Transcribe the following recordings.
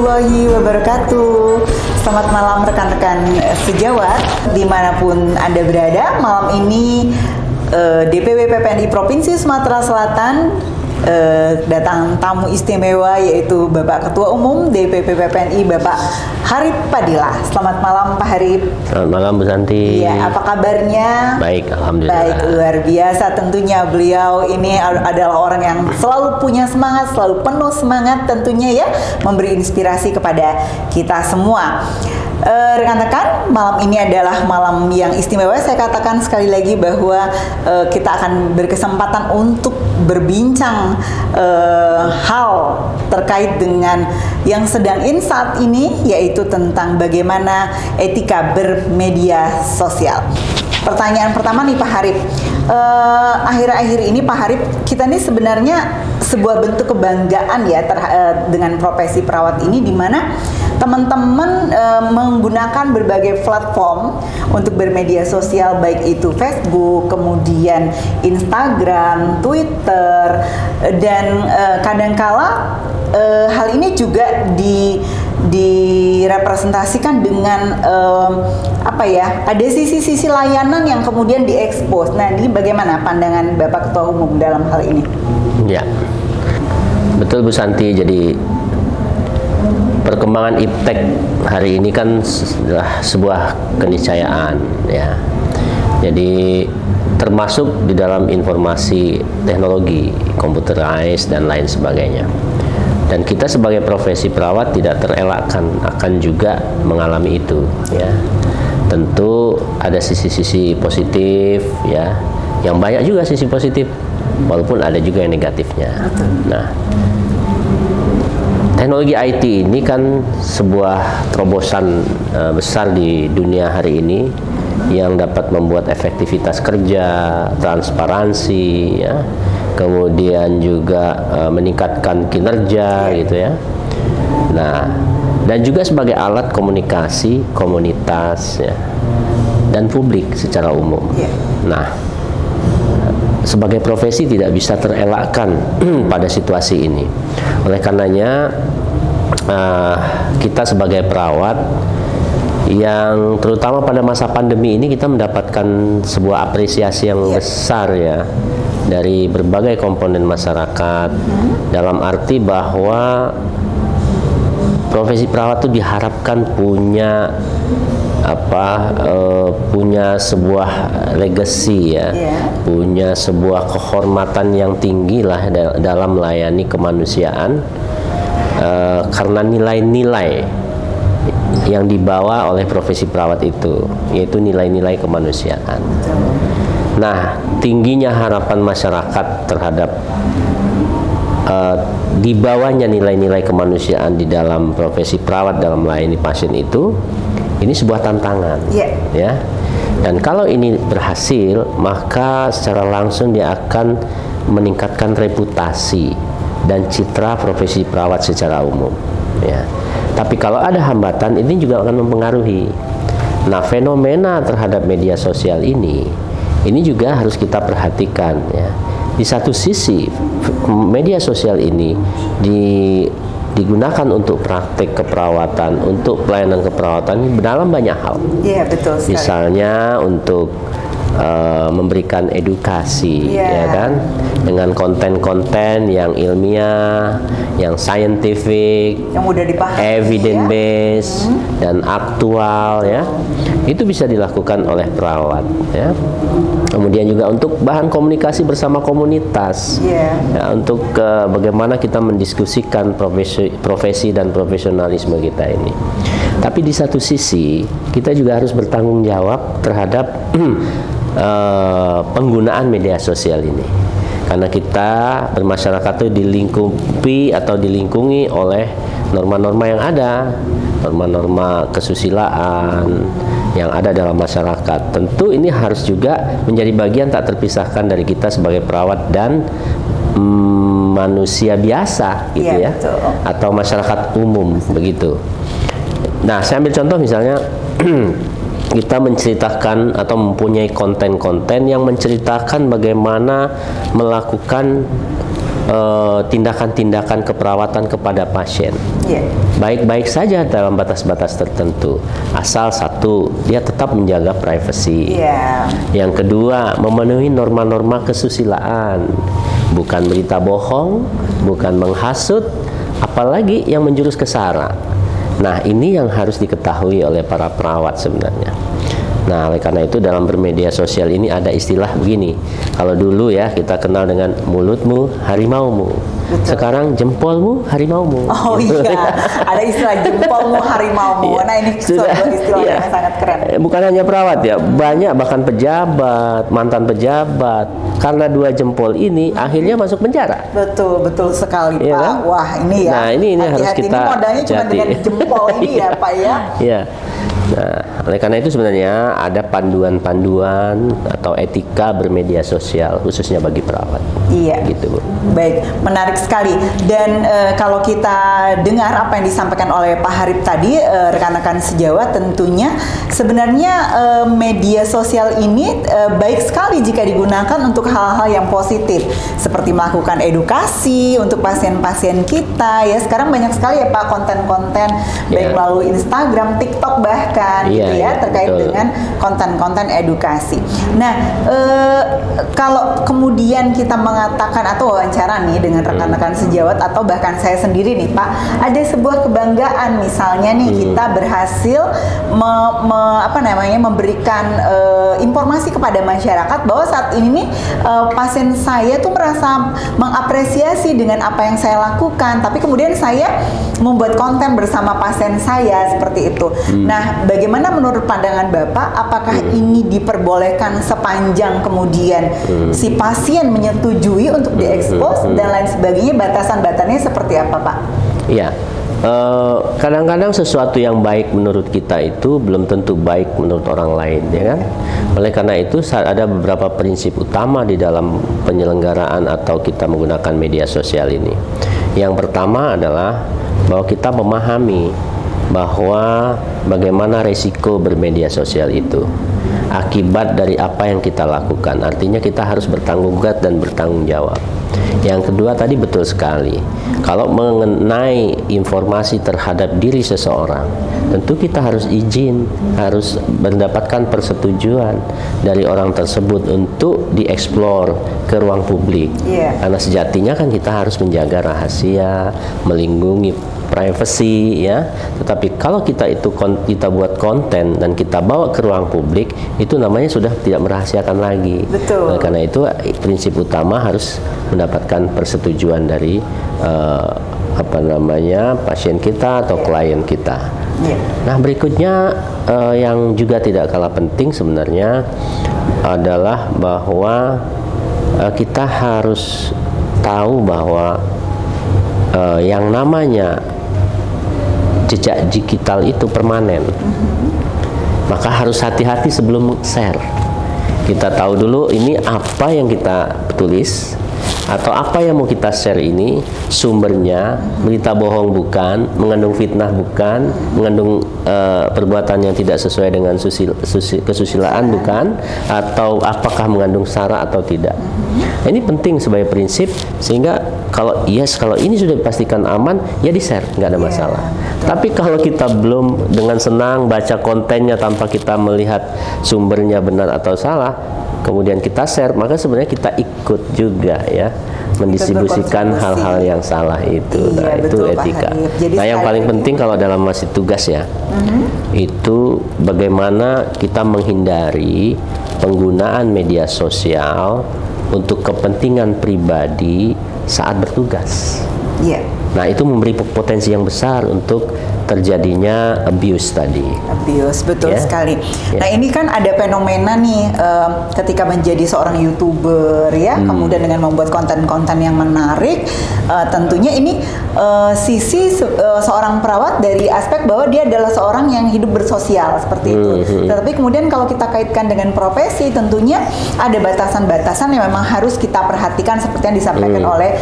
warahmatullahi wabarakatuh. Selamat malam rekan-rekan sejawat dimanapun Anda berada. Malam ini DPW PPNI Provinsi Sumatera Selatan datang tamu istimewa, yaitu Bapak Ketua Umum DPP PPNI Bapak Harip Padilla. Selamat malam Pak Harip. Selamat malam Bu Santi. Iya, apa kabarnya? Baik, alhamdulillah. Baik, luar biasa tentunya. Beliau ini adalah orang yang selalu punya semangat, selalu penuh semangat tentunya ya, memberi inspirasi kepada kita semua. Rekan-rekan, malam ini adalah malam yang istimewa. Saya katakan sekali lagi bahwa kita akan berkesempatan untuk berbincang hal terkait dengan yang sedang in saat ini, yaitu tentang bagaimana etika bermedia sosial. Pertanyaan pertama nih Pak Harip, akhir-akhir ini Pak Harip, kita ini sebenarnya sebuah bentuk kebanggaan ya dengan profesi perawat ini, di mana teman-teman menggunakan berbagai platform untuk bermedia sosial, baik itu Facebook, kemudian Instagram, Twitter, dan kadangkala hal ini juga direpresentasikan dengan ada sisi-sisi layanan yang kemudian diekspos. Nah, ini bagaimana pandangan Bapak Ketua Umum dalam hal ini? Ya, betul Bu Santi. Jadi perkembangan iptek hari ini kan sebuah keniscayaan ya. Jadi termasuk di dalam informasi teknologi, computerized dan lain sebagainya. Dan kita sebagai profesi perawat tidak terelakkan akan juga mengalami itu ya. Tentu ada sisi-sisi positif ya, yang banyak juga sisi positif, walaupun ada juga yang negatifnya. Nah, teknologi IT ini kan sebuah terobosan besar di dunia hari ini yang dapat membuat efektivitas kerja, transparansi ya, kemudian juga meningkatkan kinerja gitu ya. Nah, dan juga sebagai alat komunikasi komunitas ya, dan publik secara umum. Nah, sebagai profesi tidak bisa terelakkan pada situasi ini. Oleh karenanya kita sebagai perawat yang terutama pada masa pandemi ini, kita mendapatkan sebuah apresiasi yang besar ya dari berbagai komponen masyarakat, dalam arti bahwa profesi perawat itu diharapkan punya punya sebuah legacy ya, punya sebuah kehormatan yang tinggi lah dalam melayani kemanusiaan, karena nilai-nilai yang dibawa oleh profesi perawat itu, yaitu nilai-nilai kemanusiaan. Nah, tingginya harapan masyarakat terhadap dibawanya nilai-nilai kemanusiaan di dalam profesi perawat dalam melayani pasien itu, ini sebuah tantangan ya. Dan kalau ini berhasil, maka secara langsung dia akan meningkatkan reputasi dan citra profesi perawat secara umum ya. Tapi kalau ada hambatan, ini juga akan mempengaruhi. Nah, fenomena terhadap media sosial ini juga harus kita perhatikan ya. Di satu sisi, media sosial ini digunakan untuk praktek keperawatan, untuk pelayanan keperawatan dalam banyak hal. Iya, betul sekali. Misalnya untuk memberikan edukasi ya kan, dengan konten-konten yang ilmiah, yang scientific, yang mudah dipahami, evidence based dan aktual ya. Itu bisa dilakukan oleh perawat ya. Kemudian juga untuk bahan komunikasi bersama komunitas ya, untuk bagaimana kita mendiskusikan profesi dan profesionalisme kita ini. Tapi di satu sisi kita juga harus bertanggung jawab terhadap penggunaan media sosial ini, karena kita bermasyarakat itu dilingkupi atau dilingkungi oleh norma-norma yang ada, norma-norma kesusilaan yang ada dalam masyarakat. Tentu ini harus juga menjadi bagian tak terpisahkan dari kita sebagai perawat dan manusia biasa gitu ya, atau masyarakat umum begitu. Nah, saya ambil contoh misalnya kita menceritakan atau mempunyai konten-konten yang menceritakan bagaimana melakukan tindakan-tindakan keperawatan kepada pasien. Baik-baik saja dalam batas-batas tertentu, asal satu, dia tetap menjaga privasi. Yang kedua, memenuhi norma-norma kesusilaan, bukan berita bohong, bukan menghasut, apalagi yang menjurus ke sara. Nah, ini yang harus diketahui oleh para perawat sebenarnya. Nah, oleh karena itu dalam bermedia sosial ini ada istilah begini. Kalau dulu ya kita kenal dengan mulutmu harimaumu. Betul. Sekarang jempolmu harimaumu. Oh iya, ada istilah jempolmu harimaumu. Nah, ini suatu istilah yang sangat keren. Bukan hanya perawat ya, banyak bahkan pejabat, mantan pejabat. Karena dua jempol ini akhirnya masuk penjara. Betul, betul sekali, Pak. Kan? Wah, ini ya. Nah, ini harus kita ini modalnya cuma dengan jempol ini ya, Pak ya. Iya. Nah, oleh karena itu sebenarnya ada panduan-panduan atau etika bermedia sosial khususnya bagi perawat. Iya. Gitu, Bu. Baik, menarik sekali. Dan kalau kita dengar apa yang disampaikan oleh Pak Harip tadi, rekan-rekan sejawat, tentunya sebenarnya media sosial ini baik sekali jika digunakan untuk hal-hal yang positif, seperti melakukan edukasi untuk pasien-pasien kita. Ya, sekarang banyak sekali ya Pak konten-konten baik melalui Instagram, TikTok bahkan terkait betul. Dengan konten-konten edukasi. Nah, kalau kemudian kita mengatakan atau wawancara nih dengan rekan-rekan sejawat atau bahkan saya sendiri nih Pak, ada sebuah kebanggaan misalnya nih kita berhasil memberikan informasi kepada masyarakat bahwa saat ini nih pasien saya tuh merasa mengapresiasi dengan apa yang saya lakukan, tapi kemudian saya membuat konten bersama pasien saya seperti itu. Nah, bagaimana menurut pandangan Bapak, apakah ini diperbolehkan sepanjang kemudian si pasien menyetujui untuk diekspos dan lain sebagainya, batasan-batasannya seperti apa Pak? Iya, kadang-kadang sesuatu yang baik menurut kita itu belum tentu baik menurut orang lain, ya kan? Oleh karena itu ada beberapa prinsip utama di dalam penyelenggaraan atau kita menggunakan media sosial ini. Yang pertama adalah bahwa kita memahami bahwa bagaimana resiko bermedia sosial itu, akibat dari apa yang kita lakukan. Artinya kita harus bertanggung jawab dan bertanggung jawab. Yang kedua tadi betul sekali, kalau mengenai informasi terhadap diri seseorang, tentu kita harus izin, harus mendapatkan persetujuan dari orang tersebut untuk dieksplor ke ruang publik. Karena sejatinya kan kita harus menjaga rahasia, melindungi privacy, ya. Tetapi kalau kita buat konten dan kita bawa ke ruang publik, itu namanya sudah tidak merahasiakan lagi. Betul. Nah, karena itu prinsip utama harus mendapatkan persetujuan dari pasien kita atau klien kita. Nah, berikutnya yang juga tidak kalah penting sebenarnya adalah bahwa kita harus tahu bahwa yang namanya jejak digital itu permanen. Maka harus hati-hati sebelum share. Kita tahu dulu ini apa yang kita tulis atau apa yang mau kita share ini, sumbernya, berita bohong bukan, mengandung fitnah bukan, mengandung perbuatan yang tidak sesuai dengan kesusilaan bukan, atau apakah mengandung sara atau tidak. Ini penting sebagai prinsip, sehingga kalau ini sudah dipastikan aman, ya di-share, nggak ada masalah. Tapi kalau kita belum dengan senang baca kontennya tanpa kita melihat sumbernya benar atau salah, kemudian kita share, maka sebenarnya kita ikut juga ya mendistribusikan hal-hal yang salah itu. Nah, itu etika. Nah, yang paling penting kalau dalam masih tugas ya, itu bagaimana kita menghindari penggunaan media sosial untuk kepentingan pribadi saat bertugas. Nah, itu memberi potensi yang besar untuk terjadinya abuse tadi. Abuse, betul sekali. Nah, ini kan ada fenomena nih ketika menjadi seorang YouTuber ya, kemudian dengan membuat konten-konten yang menarik, tentunya ini sisi seorang perawat dari aspek bahwa dia adalah seorang yang hidup bersosial seperti itu. Tetapi kemudian kalau kita kaitkan dengan profesi, tentunya ada batasan-batasan yang memang harus kita perhatikan seperti yang disampaikan oleh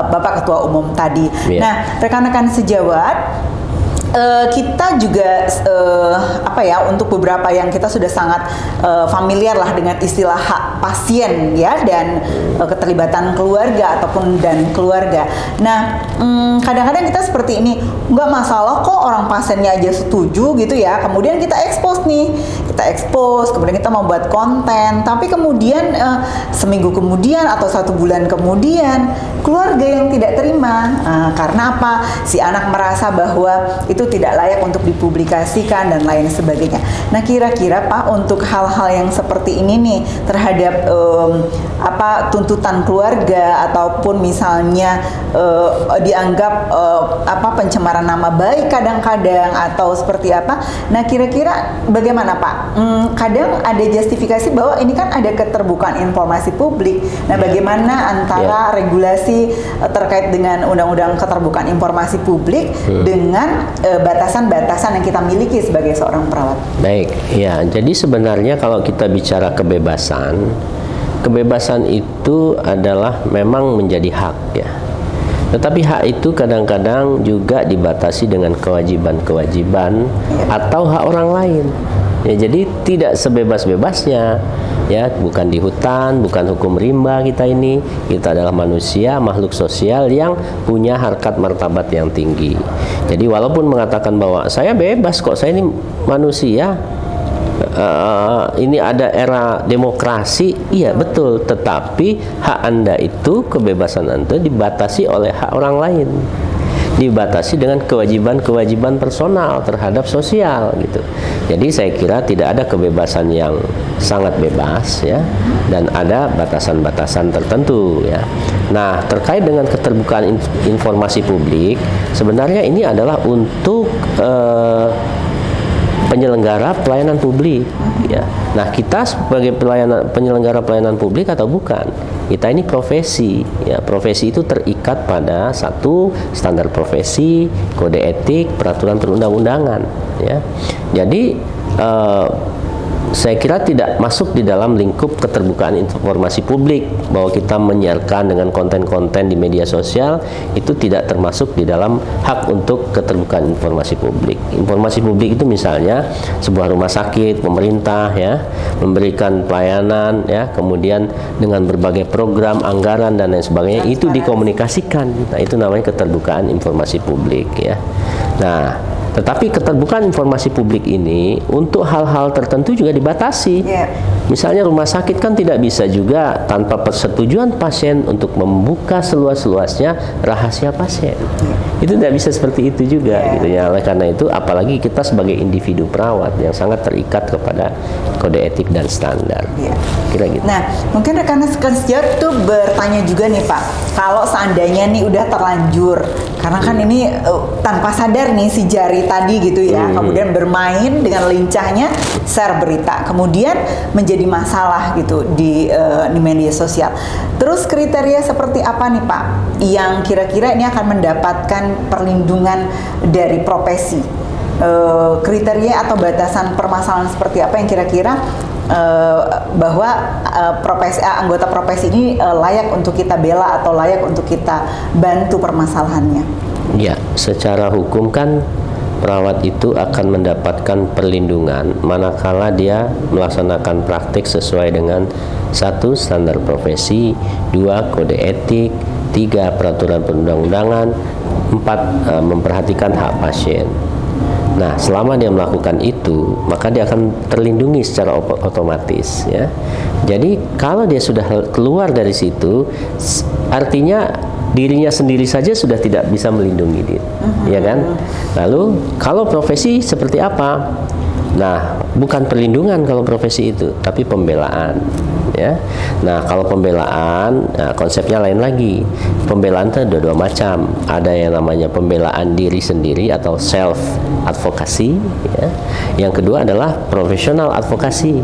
Bapak Ketua Umum tadi. Nah, rekan-rekan sejawat, kita juga untuk beberapa yang kita sudah sangat familiar lah dengan istilah hak pasien ya, dan keterlibatan keluarga ataupun dan keluarga. Nah, kadang-kadang kita seperti ini, nggak masalah kok orang pasiennya aja setuju gitu ya. Kemudian kita expose, kemudian kita membuat konten, tapi kemudian seminggu kemudian atau 1 bulan kemudian keluarga yang tidak terima. Karena apa? Si anak merasa bahwa itu tidak layak untuk dipublikasikan dan lain sebagainya. Nah, kira-kira Pak, untuk hal-hal yang seperti ini nih terhadap tuntutan keluarga ataupun misalnya dianggap pencemaran nama baik kadang-kadang atau seperti apa. Nah, kira-kira bagaimana Pak? Kadang ada justifikasi bahwa ini kan ada keterbukaan informasi publik. Nah, bagaimana antara regulasi terkait dengan undang-undang keterbukaan informasi publik dengan batasan-batasan yang kita miliki sebagai seorang perawat? Baik, ya. Jadi sebenarnya kalau kita bicara kebebasan itu adalah memang menjadi hak ya. Tetapi hak itu kadang-kadang juga dibatasi dengan kewajiban-kewajiban atau hak orang lain. Ya, jadi tidak sebebas-bebasnya ya, bukan di hutan, bukan hukum rimba kita ini. Kita adalah manusia, makhluk sosial yang punya harkat martabat yang tinggi. Jadi walaupun mengatakan bahwa saya bebas kok, saya ini manusia, ini ada era demokrasi, iya betul, tetapi hak Anda itu, kebebasan Anda dibatasi oleh hak orang lain, dibatasi dengan kewajiban-kewajiban personal terhadap sosial gitu. Jadi saya kira tidak ada kebebasan yang sangat bebas ya, dan ada batasan-batasan tertentu ya. Nah, terkait dengan keterbukaan informasi publik, sebenarnya ini adalah untuk penyelenggara pelayanan publik ya. Nah, kita sebagai penyelenggara pelayanan publik atau bukan, kita ini profesi ya. Profesi itu terikat pada satu standar profesi, kode etik, peraturan perundang-undangan ya. Jadi saya kira tidak masuk di dalam lingkup keterbukaan informasi publik, bahwa kita menyiarkan dengan konten-konten di media sosial itu tidak termasuk di dalam hak untuk keterbukaan informasi publik. Informasi publik itu misalnya sebuah rumah sakit, pemerintah ya, memberikan pelayanan ya, kemudian dengan berbagai program, anggaran dan lain sebagainya itu dikomunikasikan. Nah, itu namanya keterbukaan informasi publik ya. Nah, tetapi keterbukaan informasi publik ini untuk hal-hal tertentu juga dibatasi. Misalnya rumah sakit kan tidak bisa juga tanpa persetujuan pasien untuk membuka seluas-luasnya rahasia pasien. Itu tidak bisa seperti itu juga gitu ya. Oleh karena itu, apalagi kita sebagai individu perawat yang sangat terikat kepada kode etik dan standar. Kira gitu. Nah, mungkin rekan-rekan sejawat tuh bertanya juga nih Pak, kalau seandainya nih udah terlanjur, karena kan ini tanpa sadar nih si jari tadi gitu ya, kemudian bermain dengan lincahnya share berita, kemudian menjadi masalah gitu di media sosial. Terus kriteria seperti apa nih Pak yang kira-kira ini akan mendapatkan perlindungan dari profesi? Kriteria atau batasan permasalahan seperti apa yang kira-kira bahwa anggota profesi ini layak untuk kita bela atau layak untuk kita bantu permasalahannya? Ya, secara hukum kan perawat itu akan mendapatkan perlindungan manakala dia melaksanakan praktik sesuai dengan 1. standar profesi, 2. kode etik, 3. peraturan perundang-undangan, 4. memperhatikan hak pasien. Nah, selama dia melakukan itu, maka dia akan terlindungi secara otomatis ya. Jadi kalau dia sudah keluar dari situ, artinya dirinya sendiri saja sudah tidak bisa melindungi diri, ya kan? Lalu kalau profesi seperti apa? Nah, bukan perlindungan kalau profesi itu, tapi pembelaan, ya. Nah, kalau pembelaan, konsepnya lain lagi. Pembelaan itu ada 2 macam. Ada yang namanya pembelaan diri sendiri atau self advokasi, ya. Yang kedua adalah profesional advokasi.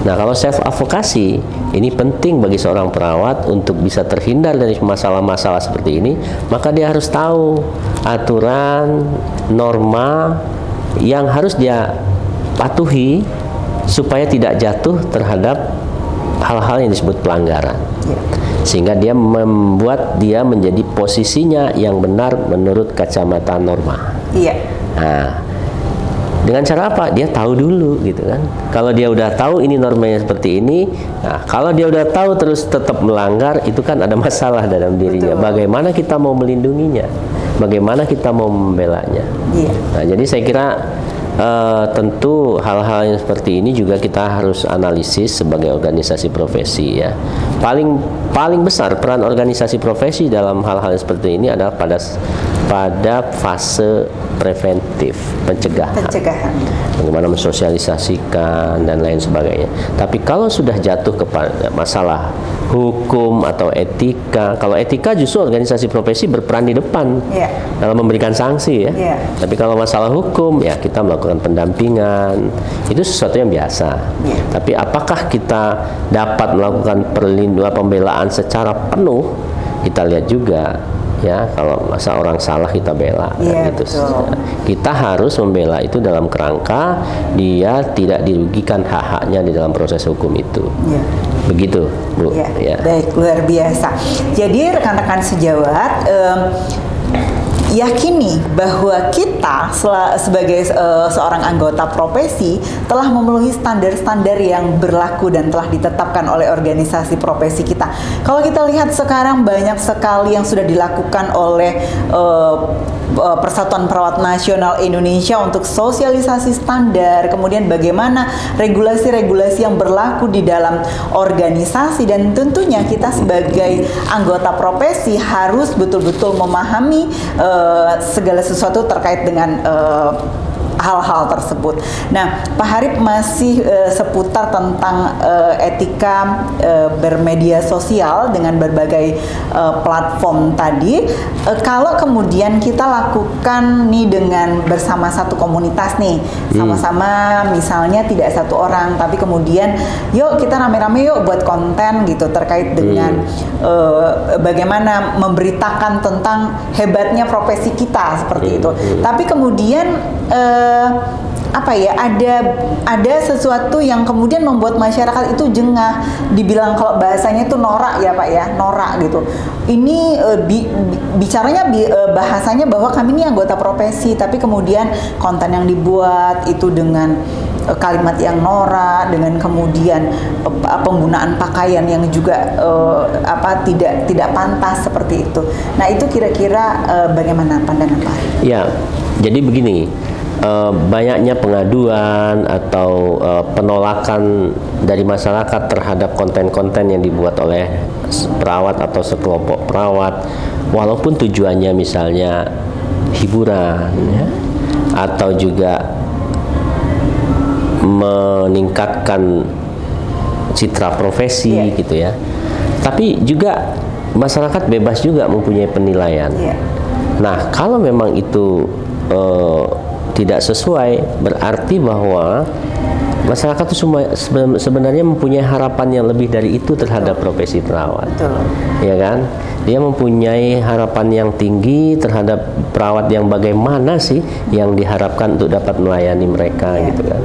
Nah, kalau self advokasi ini penting bagi seorang perawat untuk bisa terhindar dari masalah-masalah seperti ini, maka dia harus tahu aturan, norma yang harus dia patuhi supaya tidak jatuh terhadap hal-hal yang disebut pelanggaran, sehingga dia membuat dia menjadi posisinya yang benar menurut kacamata norma. Iya. Nah, dengan cara apa? Dia tahu dulu gitu kan. Kalau dia udah tahu ini normanya seperti ini, nah kalau dia udah tahu terus tetap melanggar, itu kan ada masalah dalam dirinya. Betul. Bagaimana kita mau melindunginya? Bagaimana kita mau membelanya? Iya. Nah, jadi saya kira tentu hal-hal yang seperti ini juga kita harus analisis sebagai organisasi profesi ya. Paling besar peran organisasi profesi dalam hal-hal yang seperti ini adalah pada fase preventif, pencegahan. Bagaimana mensosialisasikan dan lain sebagainya. Tapi kalau sudah jatuh kepada masalah hukum atau etika, kalau etika justru organisasi profesi berperan di depan dalam memberikan sanksi ya. Tapi kalau masalah hukum ya kita melakukan pendampingan, itu sesuatu yang biasa. Tapi apakah kita dapat melakukan perlindungan pembelaan secara penuh? Kita lihat juga ya, kalau masa orang salah kita bela gitu. Kita harus membela itu dalam kerangka dia tidak dirugikan hak-haknya di dalam proses hukum itu. Begitu, Bu. Baik, luar biasa. Jadi rekan-rekan sejawat, yakini bahwa kita sebagai seorang anggota profesi telah memenuhi standar-standar yang berlaku dan telah ditetapkan oleh organisasi profesi kita. Kalau kita lihat sekarang banyak sekali yang sudah dilakukan oleh Persatuan Perawat Nasional Indonesia untuk sosialisasi standar, kemudian bagaimana regulasi-regulasi yang berlaku di dalam organisasi, dan tentunya kita sebagai anggota profesi harus betul-betul memahami segala sesuatu terkait dengan hal-hal tersebut. Nah, Pak Harip masih seputar tentang etika bermedia sosial dengan berbagai platform tadi. Kalau kemudian kita lakukan nih dengan bersama satu komunitas nih, sama-sama misalnya tidak satu orang, tapi kemudian yuk kita rame-rame yuk buat konten gitu terkait dengan bagaimana memberitakan tentang hebatnya profesi kita seperti itu. Tapi kemudian ada sesuatu yang kemudian membuat masyarakat itu jengah, dibilang kalau bahasanya itu norak ya Pak ya, norak gitu. Ini bicaranya bahasanya bahwa kami ini anggota profesi, tapi kemudian konten yang dibuat itu dengan kalimat yang norak, dengan kemudian penggunaan pakaian yang juga tidak pantas seperti itu. Nah, itu kira-kira bagaimana pandangan Pak? Ya, jadi begini. Banyaknya pengaduan atau penolakan dari masyarakat terhadap konten-konten yang dibuat oleh perawat atau sekelompok perawat, walaupun tujuannya misalnya hiburan ya, atau juga meningkatkan citra profesi gitu ya, tapi juga masyarakat bebas juga mempunyai penilaian. Nah, kalau memang itu tidak sesuai, berarti bahwa masyarakat itu sebenarnya mempunyai harapan yang lebih dari itu terhadap profesi perawat. Ya kan? Dia mempunyai harapan yang tinggi terhadap perawat yang bagaimana sih yang diharapkan untuk dapat melayani mereka gitu kan.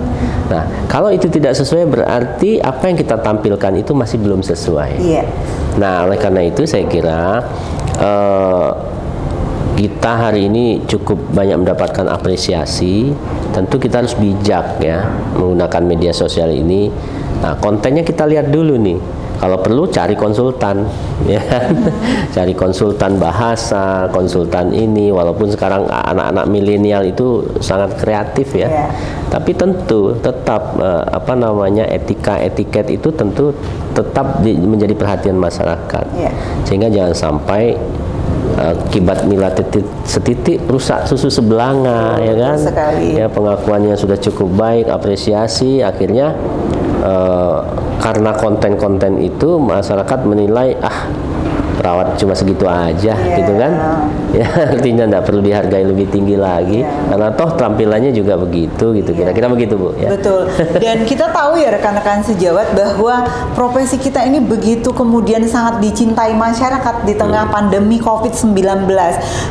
Nah, kalau itu tidak sesuai berarti apa yang kita tampilkan itu masih belum sesuai. Nah, oleh karena itu saya kira kita hari ini cukup banyak mendapatkan apresiasi. Tentu kita harus bijak ya menggunakan media sosial ini. Nah, kontennya kita lihat dulu nih. Kalau perlu cari konsultan, ya, cari konsultan bahasa, konsultan ini. Walaupun sekarang anak-anak milenial itu sangat kreatif ya. Tapi tentu tetap etika etiket itu tentu tetap menjadi perhatian masyarakat. Sehingga jangan sampai akibat mila setitik rusak susu sebelanga, ya kan? Ya, pengakuannya sudah cukup baik, apresiasi, akhirnya karena konten-konten itu masyarakat menilai perawat cuma segitu aja gitu kan, ya artinya tidak perlu dihargai lebih tinggi lagi karena toh tampilannya juga begitu gitu, kira-kira begitu Bu ya. Betul. Dan kita tahu ya rekan-rekan sejawat bahwa profesi kita ini begitu kemudian sangat dicintai masyarakat di tengah pandemi COVID-19.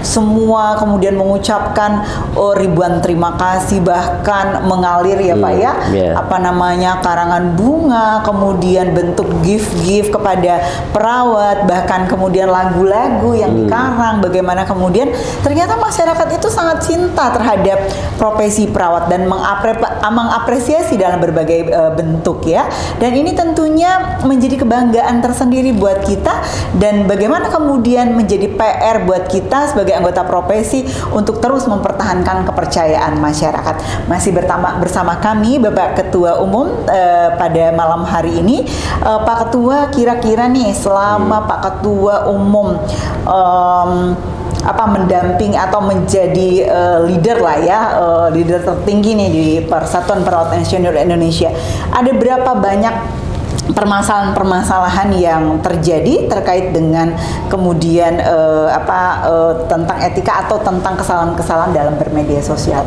Semua kemudian mengucapkan ribuan terima kasih, bahkan mengalir ya Pak ya, karangan bunga, kemudian bentuk gift kepada perawat, bahkan kemudian lagu-lagu yang dikarang, bagaimana kemudian ternyata masyarakat itu sangat cinta terhadap profesi perawat dan mengapresiasi dalam berbagai bentuk ya. Dan ini tentunya menjadi kebanggaan tersendiri buat kita, dan bagaimana kemudian menjadi PR buat kita sebagai anggota profesi untuk terus mempertahankan kepercayaan masyarakat. Masih bersama kami Bapak Ketua Umum pada malam hari ini. Pak Ketua, kira-kira nih selama Pak Ketua Umum mendamping atau menjadi leader lah ya, leader tertinggi nih di Persatuan Perawat Nasional Indonesia, ada berapa banyak permasalahan-permasalahan yang terjadi terkait dengan kemudian tentang etika atau tentang kesalahan-kesalahan dalam bermedia sosial?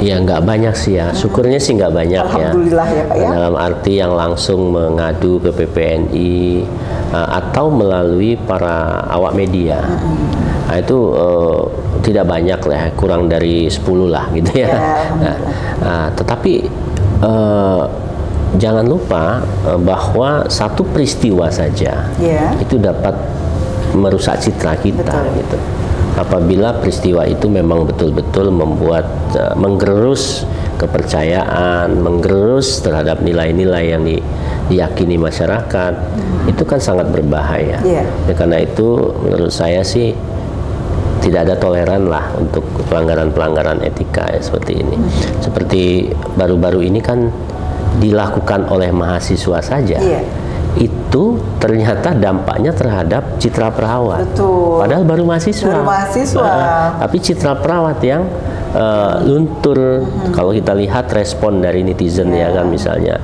Ya nggak banyak sih ya, syukurnya sih nggak banyak ya. Alhamdulillah ya Pak ya. Dalam arti yang langsung mengadu ke PPNI atau melalui para awak media. Nah, itu tidak banyak lah, kurang dari 10 lah gitu ya. Tetapi jangan lupa bahwa satu peristiwa saja itu dapat merusak citra kita. Betul. Gitu. Apabila peristiwa itu memang betul-betul membuat menggerus kepercayaan, menggerus terhadap nilai-nilai yang diyakini masyarakat, itu kan sangat berbahaya. Karena itu menurut saya sih tidak ada toleran lah untuk pelanggaran-pelanggaran etika seperti ini. Seperti baru-baru ini kan dilakukan oleh mahasiswa saja. Itu ternyata dampaknya terhadap citra perawat. Betul. Padahal baru mahasiswa. Tapi citra perawat yang luntur. Kalau kita lihat respon dari netizen ya kan misalnya,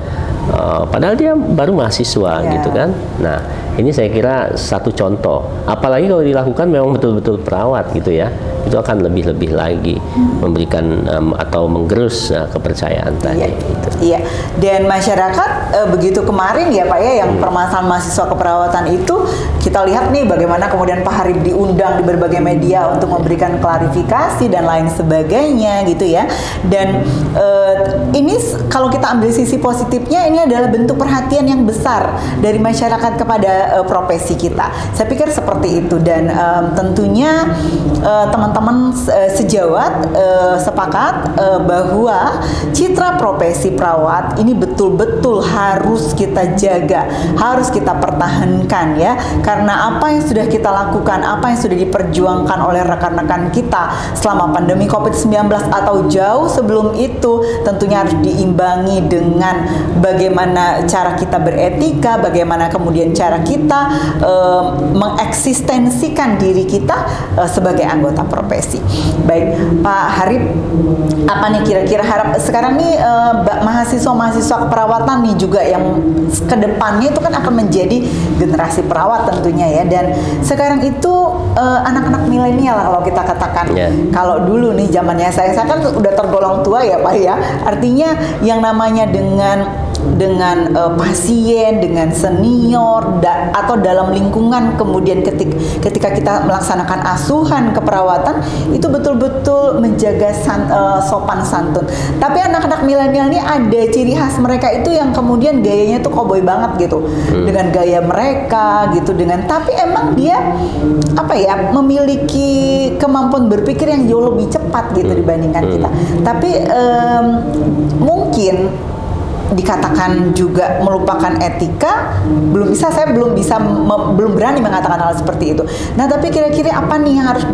padahal dia baru mahasiswa gitu kan. Nah, ini saya kira satu contoh. Apalagi kalau dilakukan memang betul-betul perawat gitu ya, itu akan lebih-lebih lagi memberikan atau menggerus kepercayaan tadi. Gitu. Iya. Dan masyarakat begitu kemarin ya Pak ya, yang permasalahan mahasiswa keperawatan itu kita lihat nih bagaimana kemudian Pak Harip diundang di berbagai media untuk memberikan klarifikasi dan lain sebagainya gitu ya. Dan ini kalau kita ambil sisi positifnya, ini adalah bentuk perhatian yang besar dari masyarakat kepada profesi kita. Saya pikir seperti itu, dan tentunya teman-teman sejawat sepakat bahwa citra profesi perawat ini betul-betul harus kita jaga, harus kita pertahankan ya, karena apa yang sudah kita lakukan, apa yang sudah diperjuangkan oleh rekan-rekan kita selama pandemi COVID-19 atau jauh sebelum itu, tentunya harus diimbangi dengan bagaimana cara kita beretika, bagaimana kemudian cara kita mengeksistensikan diri kita sebagai anggota profesi. Baik, Pak Harip, apa nih kira-kira harap sekarang nih mahasiswa-mahasiswa keperawatan nih juga yang kedepannya itu kan akan menjadi generasi perawat tentunya ya, dan sekarang itu anak-anak milenial kalau kita katakan. Kalau dulu nih zamannya saya kan udah tergolong tua ya Pak ya, artinya yang namanya dengan pasien, dengan senior atau dalam lingkungan, kemudian ketika kita melaksanakan asuhan keperawatan itu betul-betul menjaga sopan santun. Tapi anak-anak milenial ini ada ciri khas mereka itu yang kemudian gayanya tuh cowboy banget gitu, dengan gaya mereka gitu, tapi emang dia memiliki kemampuan berpikir yang jauh lebih cepat gitu dibandingkan kita. Tapi mungkin dikatakan juga melupakan etika, belum berani mengatakan hal seperti itu. Nah, tapi kira-kira apa nih yang harus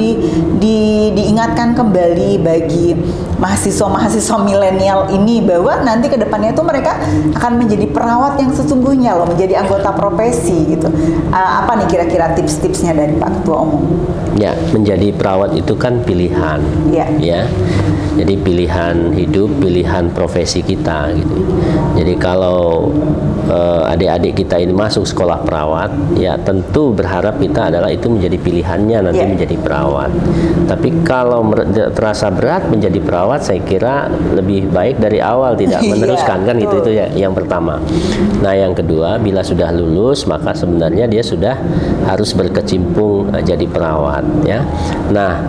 diingatkan kembali bagi mahasiswa-mahasiswa milenial ini, bahwa nanti ke depannya itu mereka akan menjadi perawat yang sesungguhnya loh, menjadi anggota profesi gitu. Apa nih kira-kira tips-tipsnya dari Pak Ketua Umum? Ya, menjadi perawat itu kan pilihan. Ya. Jadi pilihan hidup, pilihan profesi kita gitu. Jadi kalau adik-adik kita ini masuk sekolah perawat, ya tentu berharap kita adalah itu menjadi pilihannya nanti menjadi perawat. Tapi kalau terasa berat menjadi perawat, saya kira lebih baik dari awal tidak meneruskan kan gitu, itu ya yang pertama. Nah, yang kedua, bila sudah lulus maka sebenarnya dia sudah harus berkecimpung jadi perawat ya. Nah,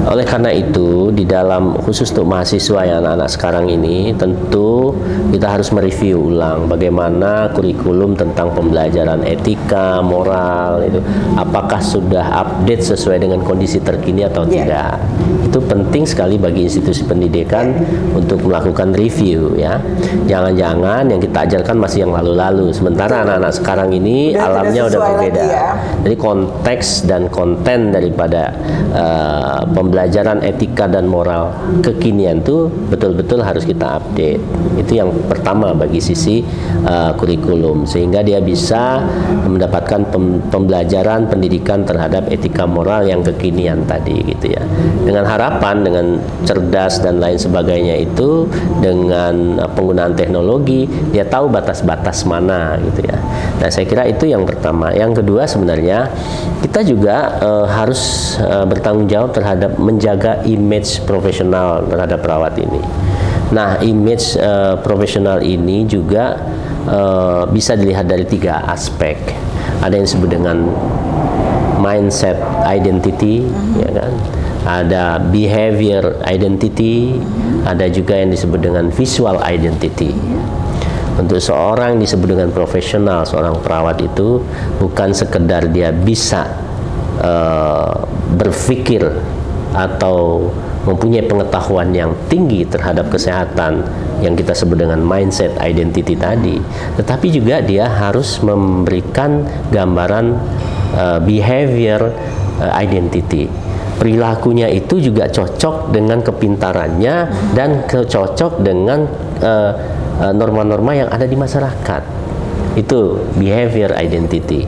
oleh karena itu di dalam khusus untuk mahasiswa yang anak-anak sekarang ini, tentu kita harus mereview ulang bagaimana kurikulum tentang pembelajaran etika, moral itu apakah sudah update sesuai dengan kondisi terkini atau tidak. Itu penting sekali bagi institusi pendidikan untuk melakukan review ya. Jangan-jangan yang kita ajarkan masih yang lalu-lalu, sementara anak-anak sekarang ini alamnya udah berbeda. Jadi konteks dan konten daripada pembelajaran etika dan moral kekinian itu betul-betul harus kita update. Itu yang pertama bagi sisi kurikulum, sehingga dia bisa mendapatkan pembelajaran pendidikan terhadap etika moral yang kekinian tadi gitu ya. Dengan harapan dengan cerdas dan lain sebagainya itu, dengan penggunaan teknologi dia tahu batas-batas mana gitu ya. Nah, saya kira itu yang pertama. Yang kedua, sebenarnya kita juga harus bertanggung jawab terhadap menjaga image profesional terhadap perawat ini. Nah, image profesional ini juga bisa dilihat dari 3 aspek. Ada yang disebut dengan mindset identity, ya kan? Ada behavior identity, ada juga yang disebut dengan visual identity. Untuk seorang yang disebut dengan profesional, seorang perawat itu bukan sekedar dia bisa berpikir atau mempunyai pengetahuan yang tinggi terhadap kesehatan yang kita sebut dengan mindset identity tadi, tetapi juga dia harus memberikan gambaran behavior identity. Perilakunya itu juga cocok dengan kepintarannya dan cocok dengan norma-norma yang ada di masyarakat. Itu behavior identity.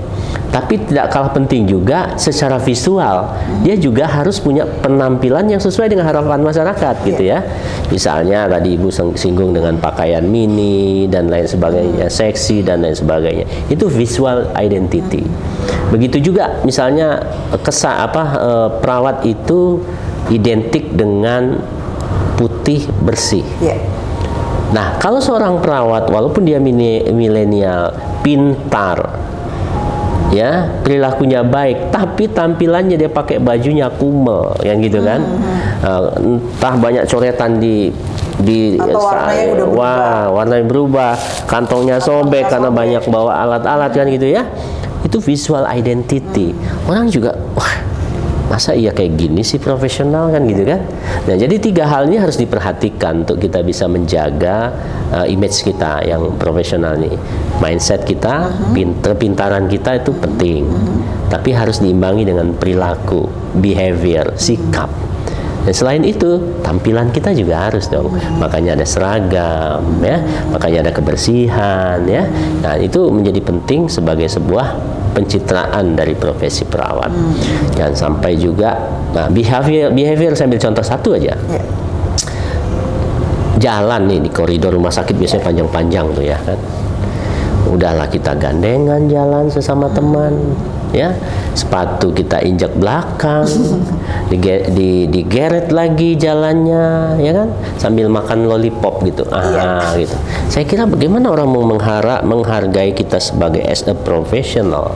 Tapi tidak kalah penting juga secara visual, dia juga harus punya penampilan yang sesuai dengan harapan masyarakat gitu ya. Misalnya tadi Ibu singgung dengan pakaian mini dan lain sebagainya, seksi dan lain sebagainya. Itu visual identity. Begitu juga misalnya perawat itu identik dengan putih bersih. Nah, kalau seorang perawat walaupun dia milenial, pintar, ya, perilakunya baik, tapi tampilannya dia pakai bajunya kumel, yang gitu kan, entah banyak coretan di warnanya berubah, kantongnya sobek karena banyak bawa alat-alat kan gitu ya. Itu visual identity. Orang juga, wah, masa iya kayak gini sih profesional kan gitu kan. Nah, jadi 3 hal ini harus diperhatikan untuk kita bisa menjaga image kita yang profesional nih. Mindset kita, kepintaran kita itu penting, tapi harus diimbangi dengan perilaku, behavior, sikap. Dan selain itu, tampilan kita juga harus dong. Makanya ada seragam, ya. Makanya ada kebersihan, ya. Nah, itu menjadi penting sebagai sebuah pencitraan dari profesi perawat. Jangan sampai juga, nah, behavior saya ambil contoh satu aja. Jalan nih di koridor rumah sakit biasanya panjang-panjang tuh ya kan. Udahlah kita gandengan jalan sesama teman, ya. Sepatu kita injak belakang, digeret lagi jalannya, ya kan, sambil makan lollipop gitu, gitu. Saya kira bagaimana orang mau menghargai kita sebagai as a professional,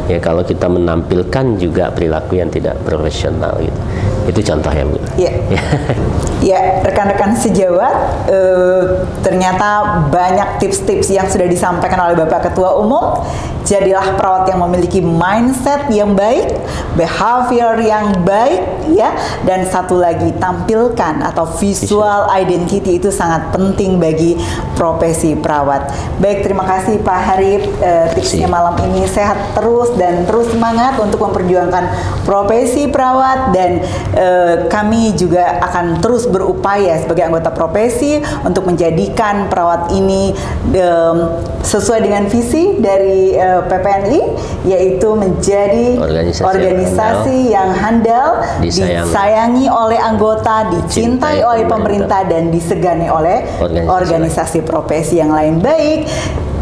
ya, kalau kita menampilkan juga perilaku yang tidak profesional gitu. Itu contohnya, Bu. Ya, rekan-rekan sejawat, ternyata banyak tips-tips yang sudah disampaikan oleh Bapak Ketua Umum. Jadilah perawat yang memiliki mindset yang baik, behavior yang baik, ya, dan satu lagi tampilkan atau visual identity itu sangat penting bagi profesi perawat. Baik, terima kasih Pak Harip, tipsnya malam ini. Sehat terus dan terus semangat untuk memperjuangkan profesi perawat, dan kami juga akan terus berupaya sebagai anggota profesi untuk menjadikan perawat ini sesuai dengan visi dari PPNI, yaitu menjadi organisasi yang handal, disayangi oleh anggota, dicintai oleh pemerintah, dan disegani oleh organisasi profesi yang lain. Baik,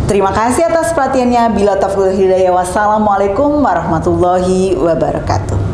terima kasih atas perhatiannya. Bila taufiq wal hidayah, wassalamualaikum warahmatullahi wabarakatuh.